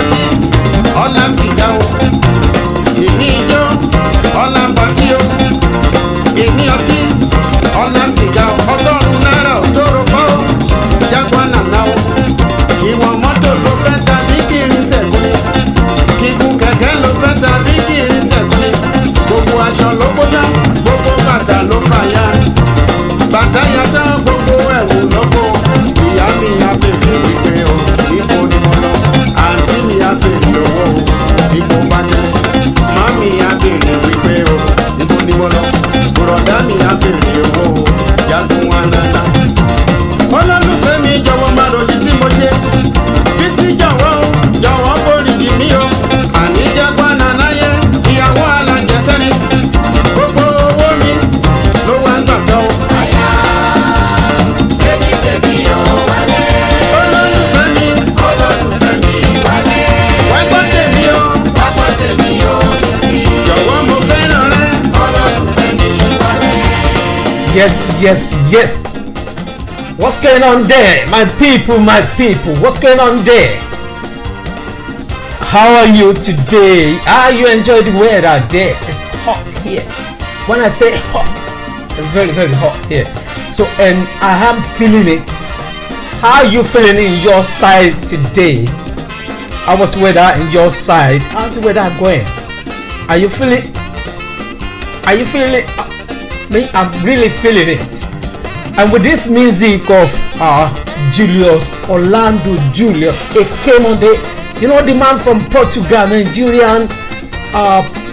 ọtí ọlá sìgá o èmi ijó ọlá pàtí o èmi ọtí ọlá sìgá o ọgọ́rùn náírà òdòrò fọ́ o jágbọ́n nàná o ìwọ̀n mọ́tò ló fẹ́ tàbí kiri sẹ̀kúnni kíkún kẹ̀kẹ́ ló fẹ́ tàbí kiri sẹ̀kúnni gbogbo aṣọ ló gbóná gbogbo bàtà ló fàya bàtà yàtọ̀ gbogbo ẹ̀wù lọ́kọ̀ ìyá mi abèrè wípé o ipò ni mo lọ àǹtí mi abèrè owó o ipò bá dé màmí abèrè wípé o ipò ni mo lọ bùrọ̀dá mi abèrè owó o jagun wa nana. olólùfẹ́ mi jọ̀wọ́ má ròyìn tí mo ṣe bísí jọ̀wọ́ o jọ̀wọ́ foríjì mí o àní jagun nana yẹ ìyàwó alájẹsẹ́ni gbogbo owó mi ló wá ń gbàgbọ́ o. Yes. What's going on there? My people, what's going on there? How are you today? You enjoy the weather there? It's hot here. When I say hot, it's very, very hot here. So, and I am feeling it. How are you feeling in your side today? How was the weather in your side? How's the weather going? Are you feeling it? Me, I'm really feeling it. And with this music of Orlando Julius, it came on the man from Portugal, Nigerian,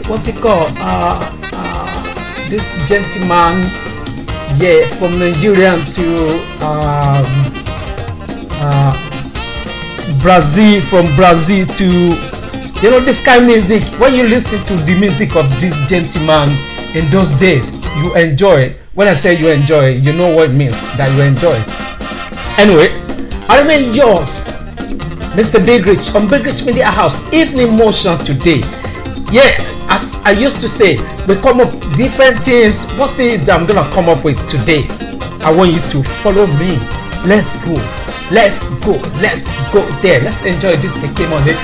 what's it called? This gentleman, from Nigeria to Brazil, from Brazil to, this kind of music. When you listen to the music of this gentleman in those days, you enjoy it. When I say you enjoy it, you know what it means, that you enjoy it. Anyway, I remain yours, Mr. Big Rich, on Big Rich Media House, Evening Motion today. As I used to say, we come up different things. What's the that I'm gonna come up with today? I want you to follow me. Let's go there. Let's enjoy this. It came on it.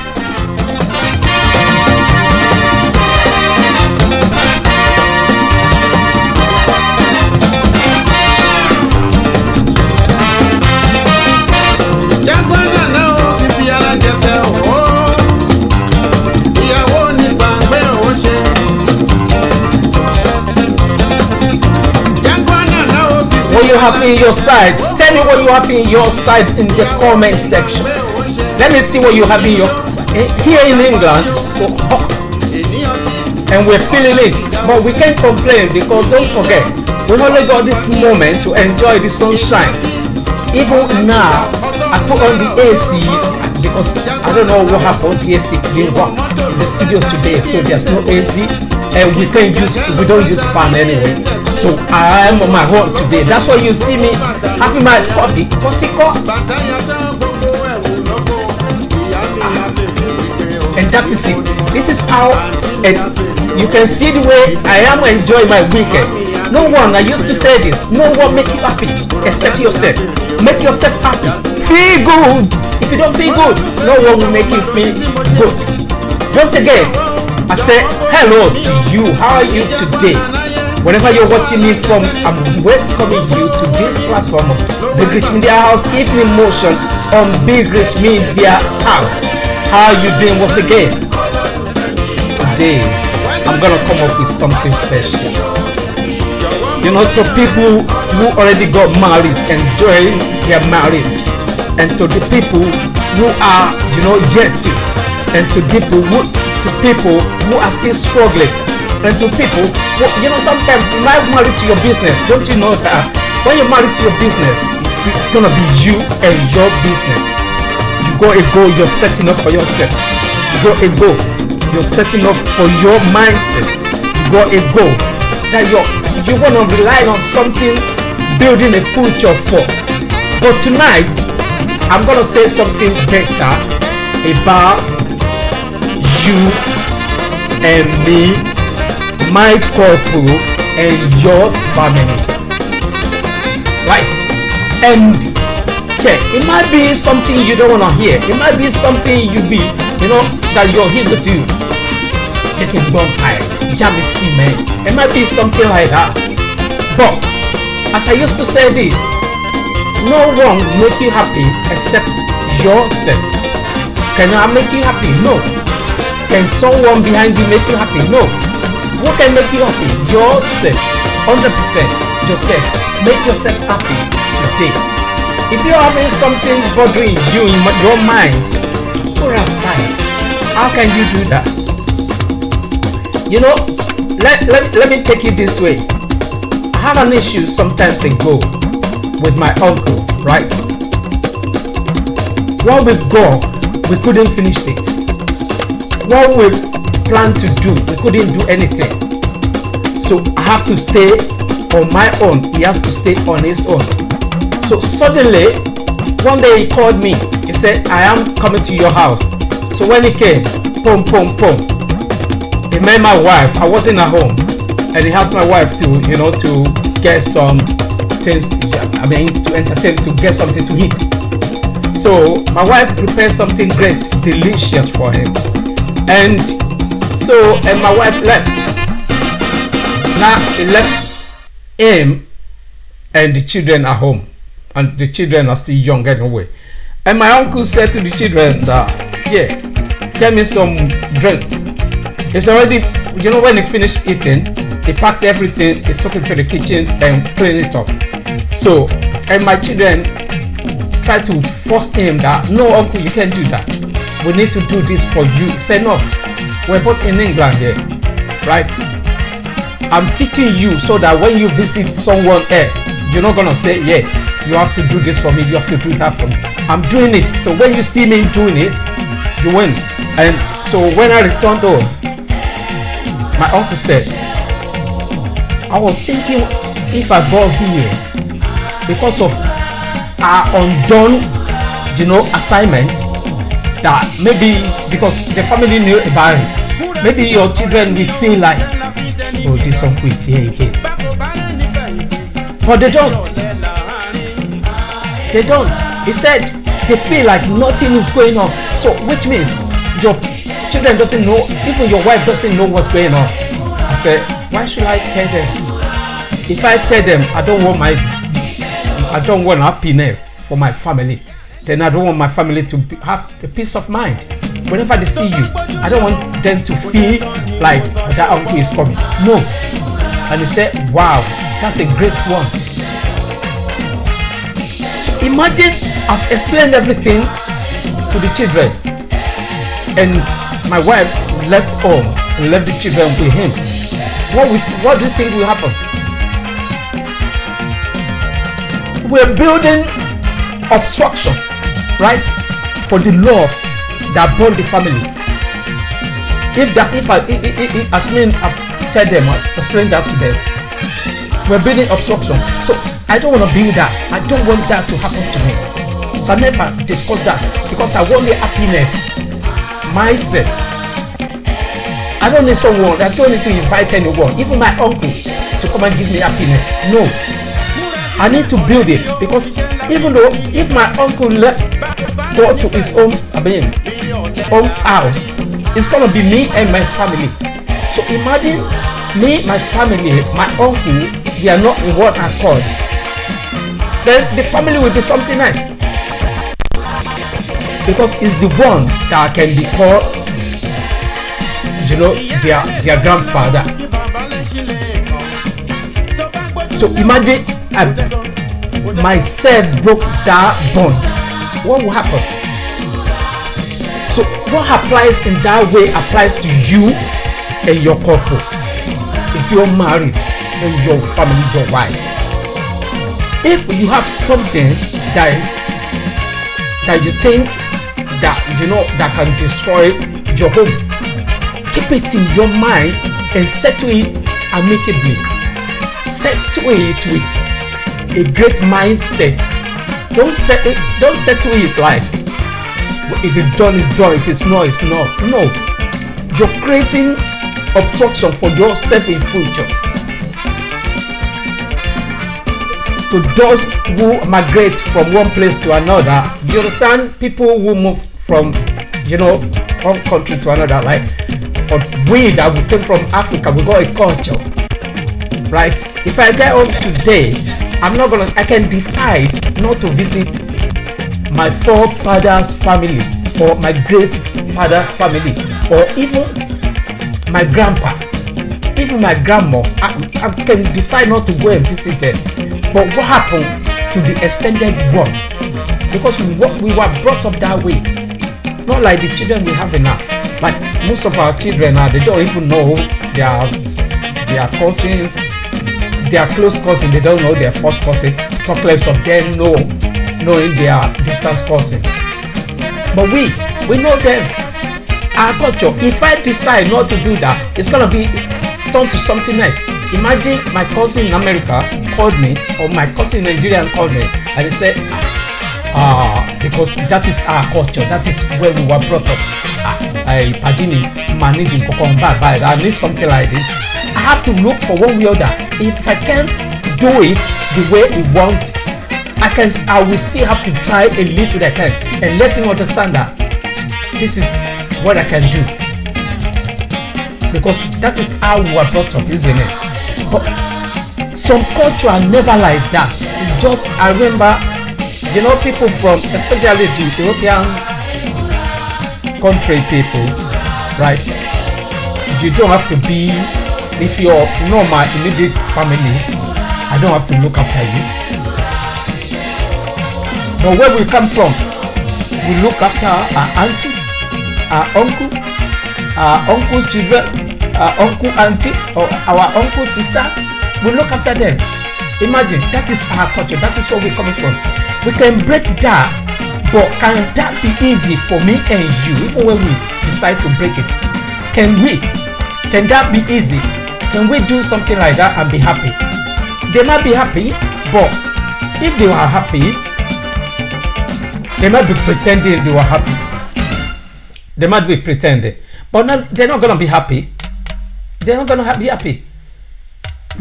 What you have in your side? Tell me what you have in your side in the comment section. Let me see what you have in your side. Here in England, so hot, and we're feeling it, but we can't complain because don't forget, we only got this moment to enjoy the sunshine. Even now, I put on the AC because I don't know what happened. The AC didn't work in the studio today, so there's no AC, and we don't use fan anyway. So I am on my own today. That's why you see me having my coffee. And that is it. This is how you can see the way I am enjoying my weekend. No one, I used to say this, no one make you happy except yourself. Make yourself happy. Feel good. If you don't feel good, no one will make you feel good. Once again, I say hello to you. How are you today? Whenever you're watching me from, I'm welcoming you to this platform of Big Rich Media House, Evening Motion on Big Rich Media House. How are you doing once again? Today, I'm gonna come up with something special. To people who already got married, enjoying their marriage, and to the people who are, yet to, and to people who are still struggling. And to people, sometimes you might marry to your business. Don't you know that when you're married to your business, it's gonna be you and your business. You got a goal you're setting up for yourself. You got a goal you're setting up for your mindset. You got a goal that you wanna rely on something, building a future for. But tonight, I'm gonna say something better about you and me, my couple, and your family. Right? And it might be something you don't want to hear. It might be something you be you know, that you're able to take a bonfire, jam a cement. It might be something like that. But as I used to say this, no one will make you happy except yourself. Can I make you happy? No. Can someone behind you make you happy? No. Who can make you happy? Yourself. 100% yourself. Make yourself happy today. If you're having something bothering you in your mind, put it aside. How can you do that? You know, let me take it this way. I had an issue sometimes ago with my uncle, right? What we've got, we couldn't finish it. What we planned to do, we couldn't do anything. So I have to stay on my own. He has to stay on his own. So suddenly, one day he called me. He said, I am coming to your house. So when he came, boom, boom, boom. He met my wife. I wasn't at home. And he asked my wife to, you know, to get some things, to entertain, to get something to eat. So my wife prepared something great, delicious for him. And my wife left. Now he left him and the children at home. And the children are still young anyway. And my uncle said to the children that, yeah, get me some drinks. It's already, you know, when he finished eating, he packed everything, he took it to the kitchen and cleaned it up. So, and my children tried to force him that, no uncle, you can't do that. We need to do this for you. He said, no, we're both in England here, right? I'm teaching you so that when you visit someone else, you're not gonna say, yeah, you have to do this for me, you have to do that for me. I'm doing it. So when you see me doing it, you win. And so when I returned home, my uncle said, I was thinking if I got here because of our undone, you know, assignment, that maybe because the family knew about it, maybe your children will feel like, oh, this uncle is here again. But they don't. They don't. He said they feel like nothing is going on. So which means your children doesn't know, even your wife doesn't know what's going on. I said, why should I tell them? If I tell them I don't want happiness for my family, then I don't want my family to have a peace of mind. Whenever they see you, I don't want them to feel like that uncle is coming. No. And he said, wow, that's a great one. So imagine I've explained everything to the children, and my wife left home and left the children with him. What do you think will happen? We're building obstruction, right, for the love that bond the family. I've tell them, I explain that to them. We're building obstruction. So I don't want to build that. I don't want that to happen to me. So I never discuss that because I want the happiness myself. I don't need someone. I don't need to invite anyone, even my uncle, to come and give me happiness. No. I need to build it because even though if my uncle go to his own house, it's gonna be me and my family. So imagine me, my family, my uncle, they are not in one accord. Then the family will be something nice because it's the one that can be called, you know, their grandfather. So imagine myself broke that bond. What will happen? So what applies in that way applies to you and your couple. If you're married and your family, your wife. If you have something that you think that you know that can destroy your home, keep it in your mind and settle it amicably. Settle it with a great mindset. Don't settle it like if it's done, it's done. If it's not, it's not. No, you're creating obstruction for yourself in future. To those who migrate from one place to another, you understand? People who move from, you know, one country to another. Like, but we that we came from Africa, we got a culture, right? If I get home today, I can decide not to visit my forefathers' family or my great father family or even my grandpa, even my grandma. I can decide not to go and visit them. But what happened to the extended one? Because we were brought up that way, not like the children we have now. Like most of our children now, they don't even know their cousins, their close cousins. They don't know their first cousin. Talk less of them knowing their distance cousin. But we know them. Our culture. If I decide not to do that, it's gonna be turned to something else. Imagine my cousin in America called me, or my cousin in Nigeria called me, and they said, because that is our culture, that is where we were brought up. I didn't manage in Kokomba, but I need something like this. I have to look for one way or other. If I can't do it the way we want, I will still have to try a little that I can and let him understand that this is what I can do. Because that is how we were brought up, isn't it? But some culture are never like that. It's just, I remember, people from, especially the European country people, right? You don't have to be, if you're not my immediate family, I don't have to look after you. But where we come from, we look after our auntie, our uncle, our uncle's children, our uncle, auntie, or our uncle's sisters. We look after them. Imagine, that is our culture. That is where we're coming from. We can break that, but can that be easy for me and you, even when we decide to break it? Can we? Can that be easy? Can we do something like that and be happy? They might be happy, but if they are happy, they might be pretending they were happy. They might be pretending, but they're not gonna be happy. They're not gonna be happy,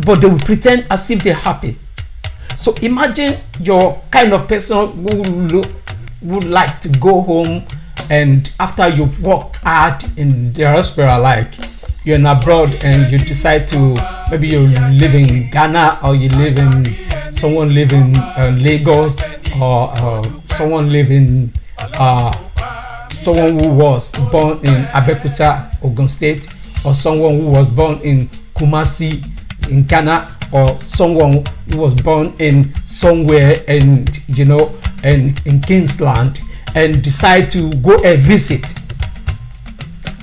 but they will pretend as if they're happy. So imagine your kind of person who would like to go home, and after you've worked hard in the hospital, like you're in abroad and you decide to, maybe you live in Ghana, or you live in, someone live in Lagos, or someone live in someone who was born in Abeokuta, Ogun State, or someone who was born in Kumasi in Ghana, or someone who was born in somewhere in in Kingsland, and decide to go and visit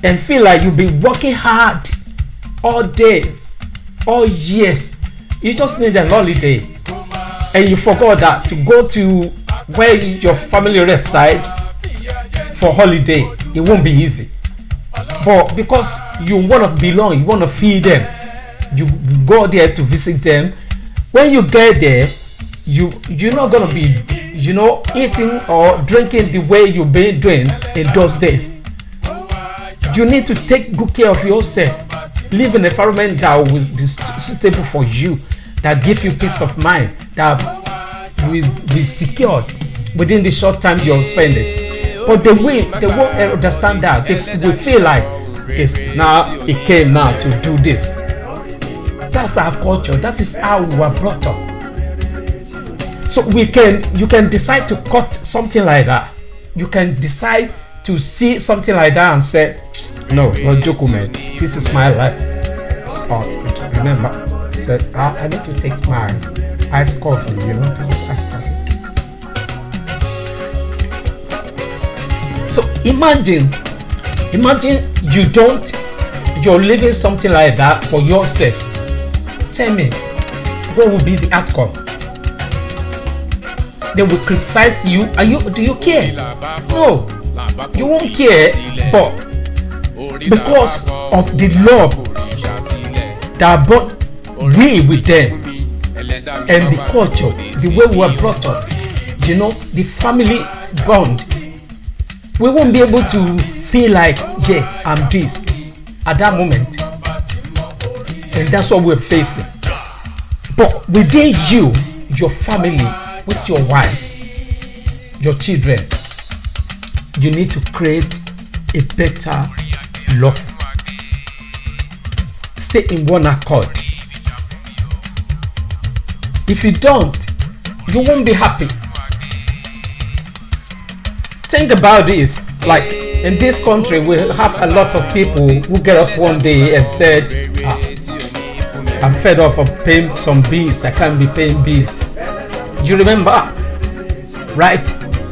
and feel like you've been working hard all day, all years. You just need a holiday, and you forgot that to go to where your family reside for holiday, it won't be easy. But because you want to belong, you want to feed them, you go there to visit them. When you get there, you're not gonna be eating or drinking the way you've been doing in those days. You need to take good care of yourself. Live in an environment that will be suitable for you, that give you peace of mind, that will be secured within the short time you're spending. But they won't understand that. They will feel like it came now to do this. That's our culture. That is how we were brought up. So you can decide to cut something like that. You can decide to see something like that and say, no joke, man. This is my life. Sport. Remember, that I need to take my iced coffee. This is iced coffee. So imagine you're living something like that for yourself. Tell me, what will be the outcome? They will criticize you. Do you care? No, you won't care. But because of the love that brought we with them, and the culture, the way we were brought up, the family bond, we won't be able to feel like, yeah, I'm this at that moment. And that's what we're facing. But within you, your family, with your wife, your children, you need to create a better love. Stay in one accord. If you don't, you won't be happy. Think about this. Like in this country, we have a lot of people who get up one day and said, I'm fed up of paying some bills. I can't be paying bills. You remember? Right?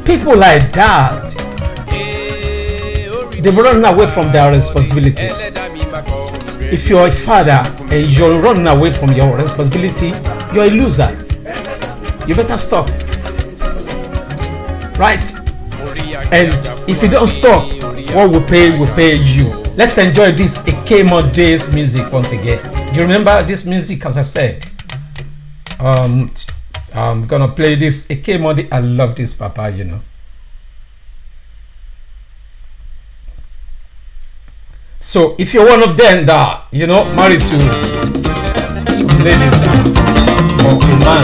People like that, they run away from their responsibility. If you're a father and you're running away from your responsibility, you're a loser. You better stop. Right? And if you don't stop, what we pay you. Let's enjoy this Ekemo Days music once again. You remember this music, as I said? I'm gonna play this Ekemo Day. I love this papa, you know. So if you're one of them that, you know, married to some ladies or a man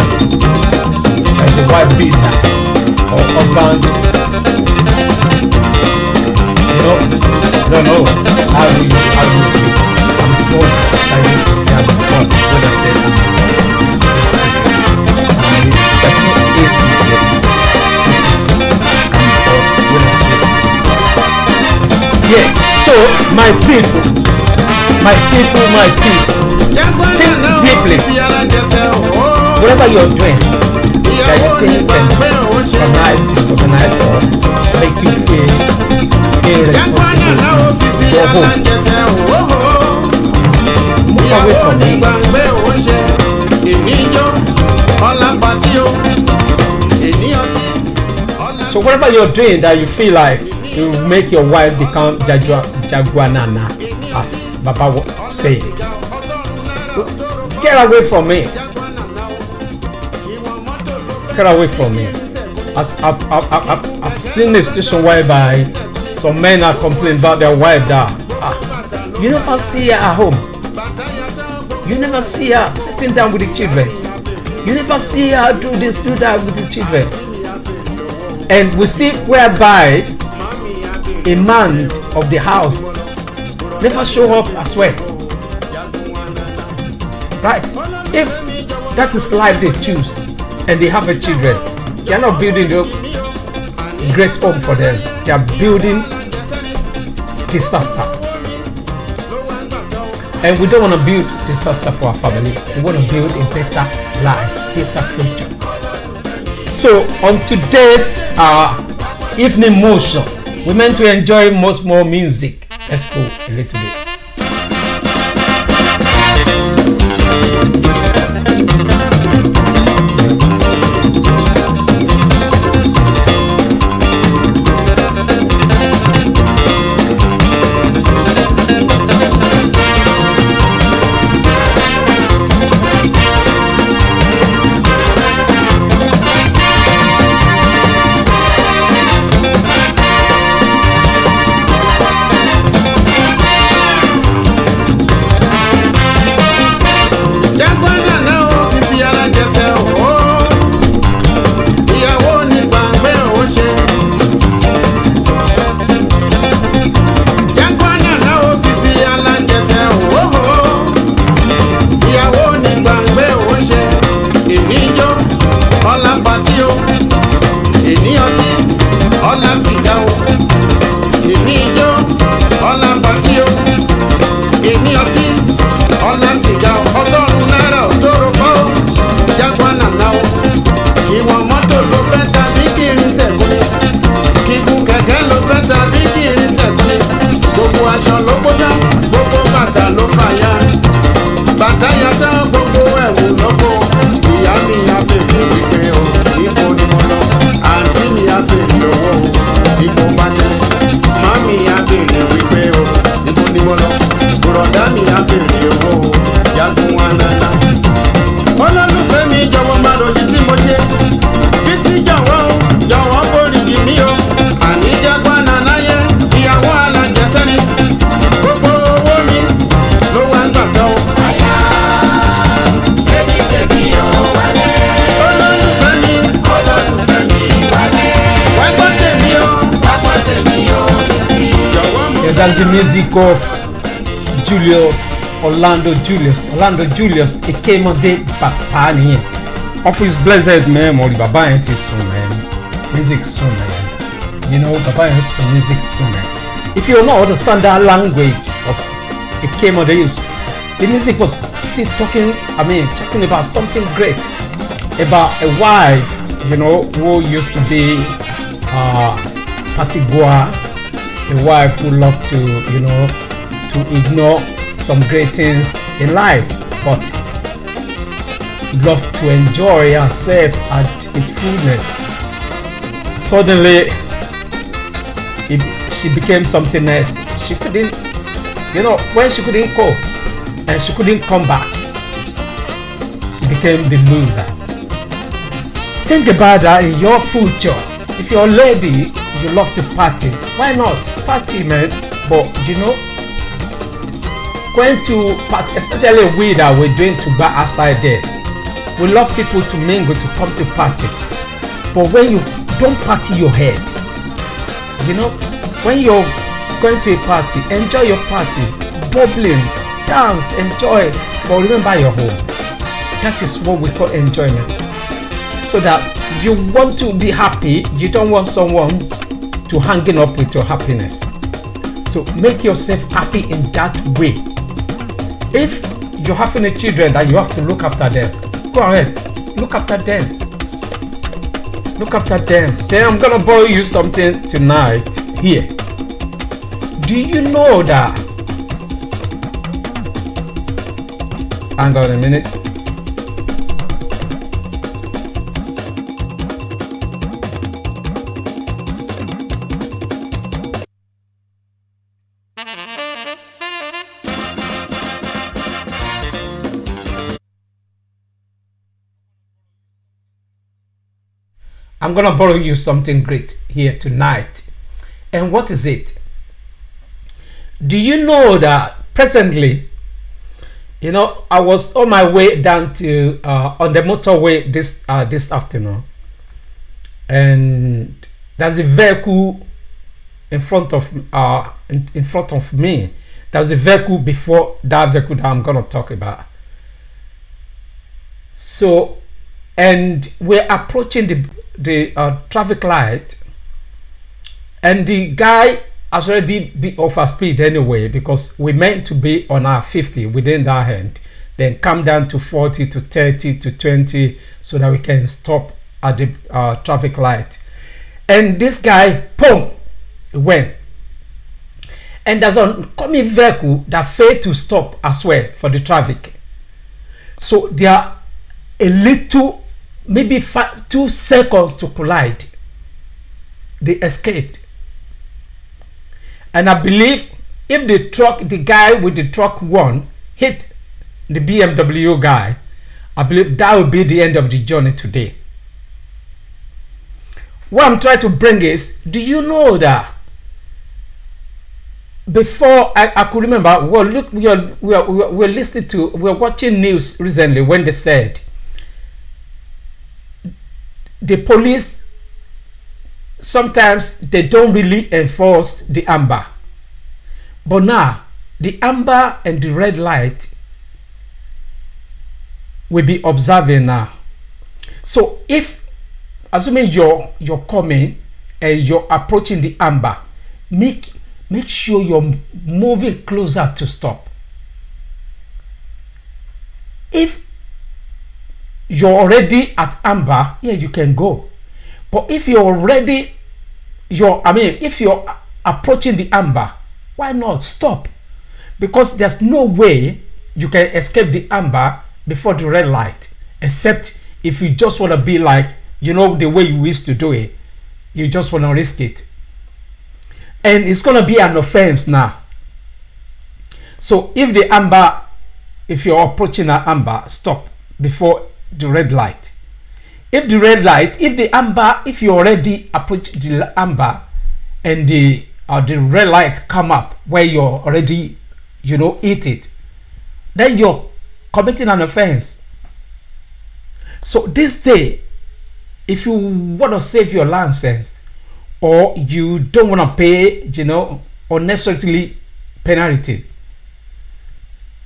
like a wife beater or husband, you know, don't know how do you feel. I'm born, I need to say I'm born when I say that's not easy yet. Yeah, so my people, think deeply. Whatever you're doing, that you think can organize or make you feel irresponsible, go home. Move away from me. So whatever you're doing that you feel like you make your wife become Jaguanana, as Baba say, get away from me. Get away from me. As I've seen a situation whereby some men are complaining about their wife that you never see her at home. You never see her sitting down with the children. You never see her do this, do that with the children. And we see whereby a man of the house never show up as well. Right? If that is life they choose and they have a children, they are not building a great home for them. They are building disaster. And we don't want to build disaster for our family. We want to build a better life, better future. So on today's evening motion, we meant to enjoy much more music. Let's go a little bit. That's the music of Orlando Julius. It came on the Papani. Of his blessed memory, Baba and his son, man. Music soon, man. You know, Baba and his son, music soon, man. If you don't understand that language of it came on the music was still talking about something great. About a wife, you know, who used to be Patigua, a wife who loved to, you know, to ignore some great things in life, but loved to enjoy herself at its fullness. Suddenly, she became something else. She couldn't, you know, when she couldn't cope and she couldn't come back, she became the loser. Think about that in your future. If you're a lady, you love to party. Why not? Party, man. But you know, going to party, especially we that we're doing to bar outside there. We love people to mingle, to come to party. But when you don't party your head, you know, when you're going to a party, enjoy your party, bubbling, dance, enjoy, but remember your home. That is what we call enjoyment. So that you want to be happy, you don't want someone to hanging up with your happiness. So make yourself happy in that way. If you're having a children that you have to look after them, go ahead, look after them. Look after them. Then I'm gonna borrow you something tonight here. Do you know that? Hang on a minute. I'm gonna borrow you something great here tonight. And what is it? Do you know that presently, you know, I was on my way down to on the motorway this afternoon, and there's a vehicle in front of me. There's a vehicle before that vehicle that I'm gonna talk about. So, and we're approaching the traffic light, and the guy has already been over speed anyway, because we meant to be on our 50 within that hand, then come down to 40 to 30 to 20 so that we can stop at the traffic light. And this guy, boom, went, and there's an oncoming vehicle that failed to stop as well for the traffic. So they are a little, maybe 2 seconds to collide. They escaped. And I believe if the guy with the truck one hit the BMW guy, I believe that will be the end of the journey today. What I'm trying to bring is, do you know that before I could remember, well, look, we're listening to, we're watching news recently when they said the police sometimes they don't really enforce the amber, but now the amber and the red light will be observing now. So if, assuming you're coming and you're approaching the amber, make sure you're moving closer to stop. If you're already at amber, yeah, you can go. But if if you're approaching the amber, why not stop? Because there's no way you can escape the amber before the red light, except if you just want to be like, you know, the way you used to do it. You just want to risk it. And it's going to be an offense now. So if you're approaching an amber, stop before the red light. If you already approach the amber and the red light come up where you're already, you know, hit it, then you're committing an offense. So this day, if you want to save your license, or you don't want to pay, you know, unnecessarily penalty.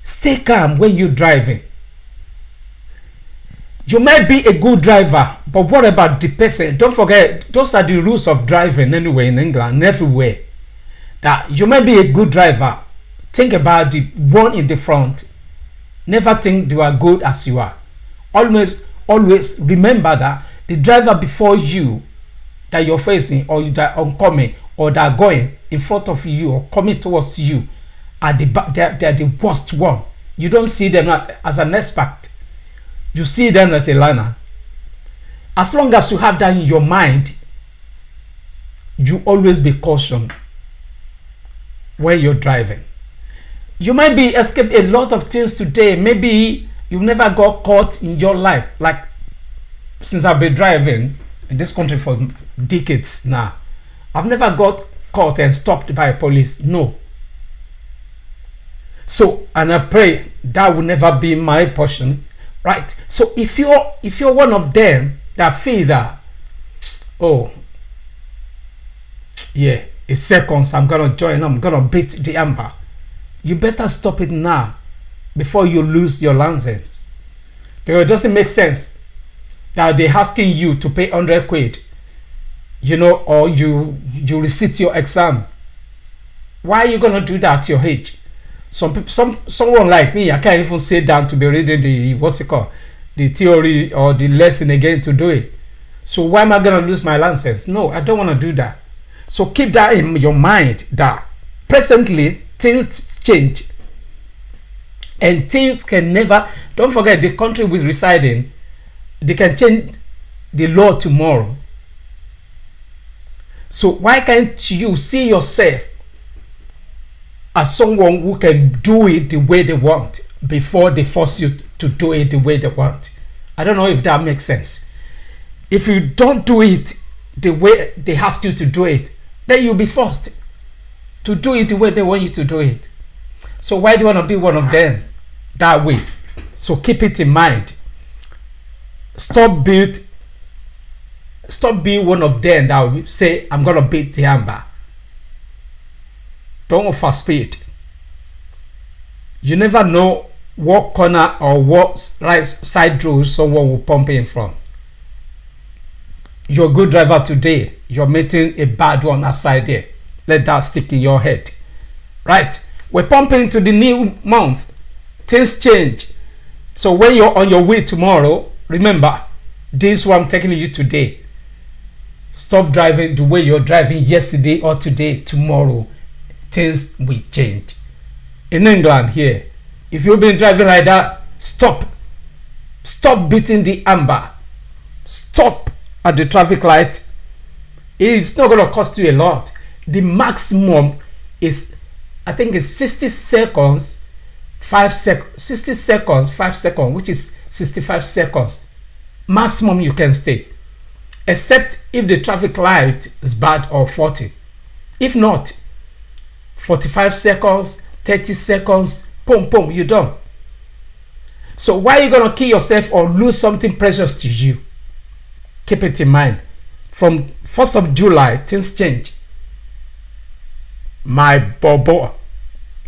Stay calm when you're driving. You might be a good driver, but what about the person? Don't forget, those are the rules of driving anyway in England and everywhere. That you might be a good driver. Think about the one in the front. Never think you are good as you are. Always remember that the driver before you that you're facing, or that are oncoming, or that are going in front of you or coming towards you, are they're the worst one. You don't see them as an expert. You see them as a learner. As long as you have that in your mind, you always be cautioned when you're driving. You might be escaping a lot of things today. Maybe you never got caught in your life. Like, since I've been driving in this country for decades now, I've never got caught and stopped by police. No. So, and I pray that will never be my portion. Right. So if you're one of them that feel that, oh yeah, in seconds I'm gonna join, I'm gonna beat the amber, you better stop it now before you lose your license. Because it doesn't make sense that they're asking you to pay 100 quid, or you resit your exam. Why are you gonna do that at your age? Someone like me, I can't even sit down to be reading the theory or the lesson again to do it. So why am I gonna lose my license? No, I don't want to do that. So keep that in your mind that presently things change, and things can never. Don't forget, the country we reside in, they can change the law tomorrow. So why can't you see yourself as someone who can do it the way they want before they force you to do it the way they want? I don't know if that makes sense. If you don't do it the way they ask you to do it, then you'll be forced to do it the way they want you to do it. So why do you want to be one of them that way? So keep it in mind. Stop being one of them that will say, I'm gonna beat the amber. Don't overspeed. You never know what corner or what right side road someone will pump in from. You're a good driver today, you're meeting a bad one outside there. Let that stick in your head. Right? We're pumping into the new month. Things change. So when you're on your way tomorrow, remember, this is what I'm taking you today. Stop driving the way you're driving yesterday or today. Tomorrow things will change. In England here, if you've been driving like that, stop beating the amber, stop at the traffic light. It's not going to cost you a lot. The maximum is, I think it's 60 seconds 5 seconds, which is 65 seconds maximum you can stay, except if the traffic light is bad or 40. If not, 45 seconds, 30 seconds, boom, boom, you're done. So why are you going to kill yourself or lose something precious to you? Keep it in mind. From 1st of July, things change. My bobo.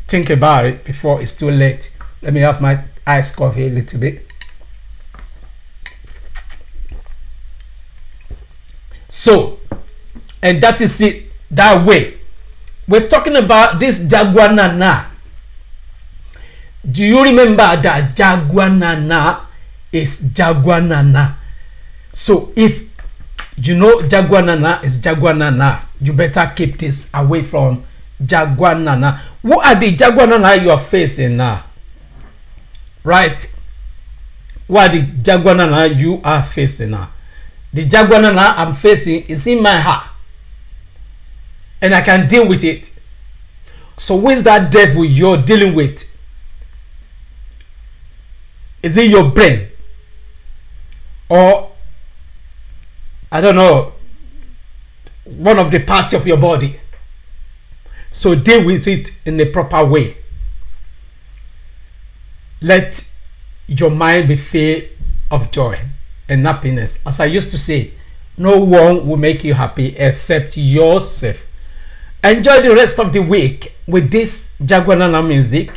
Think about it before it's too late. Let me have my iced coffee a little bit. So, and that is it, that way. We're talking about this Jaguar Nana. Do you remember that Jaguar Nana is Jaguar Nana? So if you know Jaguar Nana is Jaguar Nana, you better keep this away from Jaguar Nana. What are the Jaguar Nana you are facing now? Right? What are the Jaguar Nana you are facing now? The Jaguar Nana I'm facing is in my heart, and I can deal with it. So where's that devil you're dealing with? Is it your brain? Or, I don't know, one of the parts of your body? So deal with it in a proper way. Let your mind be filled of joy and happiness. As I used to say, no one will make you happy except yourself. Enjoy the rest of the week with this Jaguarana music,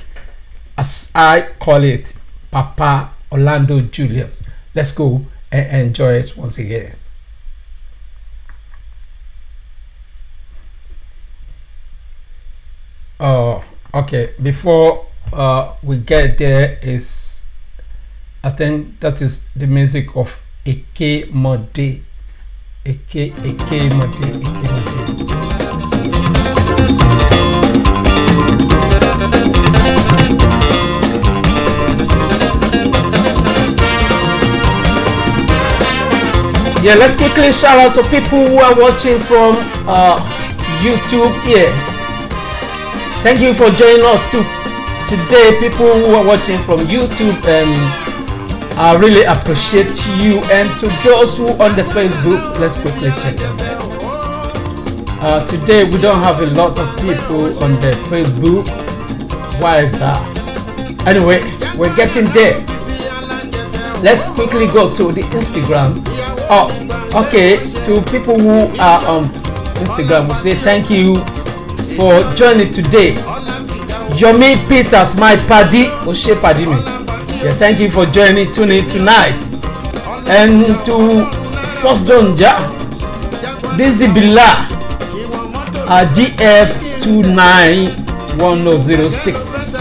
as I call it, Papa Orlando Julius. Let's go and enjoy it once again. Okay, before we get there, I think that is the music of Eke Mode. Eke Mode. Yeah, let's quickly shout out to people who are watching from YouTube here. Thank you for joining us today, people who are watching from YouTube, and I really appreciate you. And to those who on the Facebook, let's quickly check this out. Today we don't have a lot of people on the Facebook. Why is that? Anyway, we're getting there. Let's quickly go to the Instagram. Okay, to people who are on Instagram, we say thank you for joining today. Yomi Peters, my paddy, Oshe paddy me. Yeah, thank you for joining tonight. And to First Donja, Dizzy Billah, GF 291006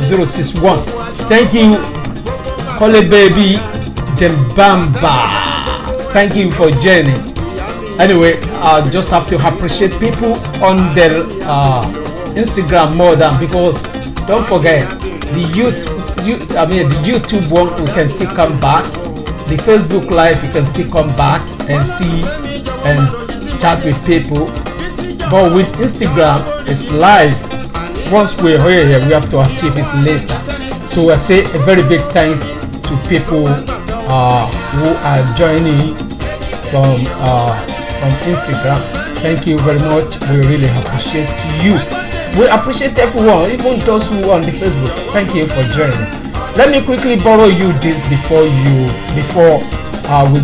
061. Thank you, Kole Baby Dembamba. Thank you for joining. Anyway, I just have to appreciate people on their Instagram more than, because don't forget the YouTube one, we can still come back. The Facebook Live, you can still come back and see and chat with people. But with Instagram, it's live. Once we're here, we have to achieve it later. So I say a very big thank to people who are joining from Instagram. Thank you very much. We really appreciate you. We appreciate everyone, even those who are on the Facebook. Thank you for joining. Let me quickly borrow you this before we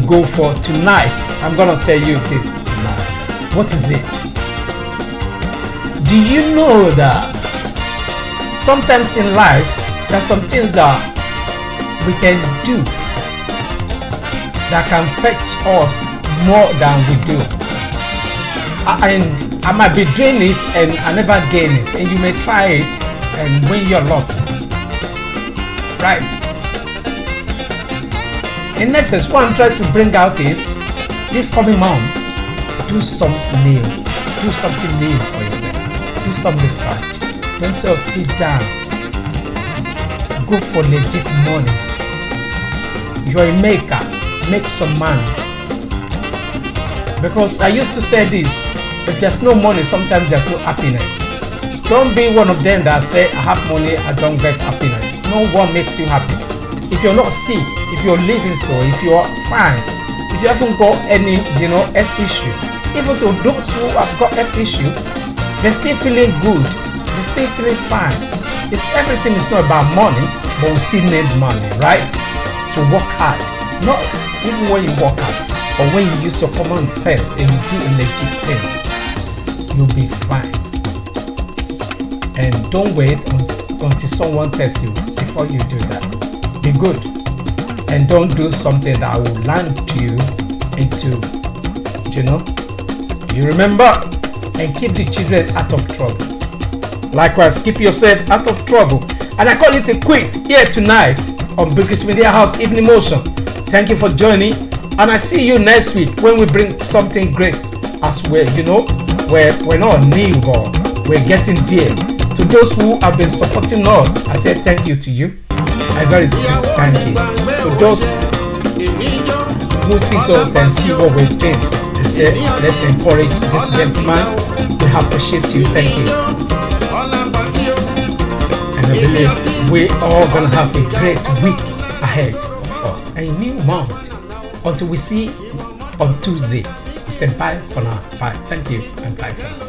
go for tonight. I'm gonna tell you this tonight. What is it? Do you know that sometimes in life there's some things that we can do that can fetch us more than we do? And I might be doing it and I never gain it, and you may try it and win your lot, right? In essence, what I'm trying to bring out is this coming month, do something new for yourself. Do some research. Don't just sit down. Go for legit money. You're a maker. Make some money. Because I used to say this: if there's no money, sometimes there's no happiness. Don't be one of them that say, I have money, I don't get happiness. No one makes you happy. If you're not sick, if you're living so, if you're fine, if you haven't got any, health issue, even to those who have got health issue, they're still feeling good, they're still feeling fine. If everything is not about money, but we still need money, right? So work hard. Not even when you work hard, but when you use your common sense and you do a legit thing, you'll be fine. And don't wait until someone tells you before you do that. Be good. And don't do something that will land you into, you remember, and keep the children out of trouble. Likewise, keep yourself out of trouble. And I call it a quit here tonight on British Media House Evening Motion. Thank you for joining, and I see you next week when we bring something great as well. We're not new, but we're getting there. To those who have been supporting us, I say thank you to you. I very thank you. To those who see us and see what we're doing, I say let's encourage this gentleman. We appreciate you. Thank you. And I believe we are gonna have a great week ahead of us, a new month. Until we see on Tuesday. I said bye for now. Bye. Thank you and bye for now.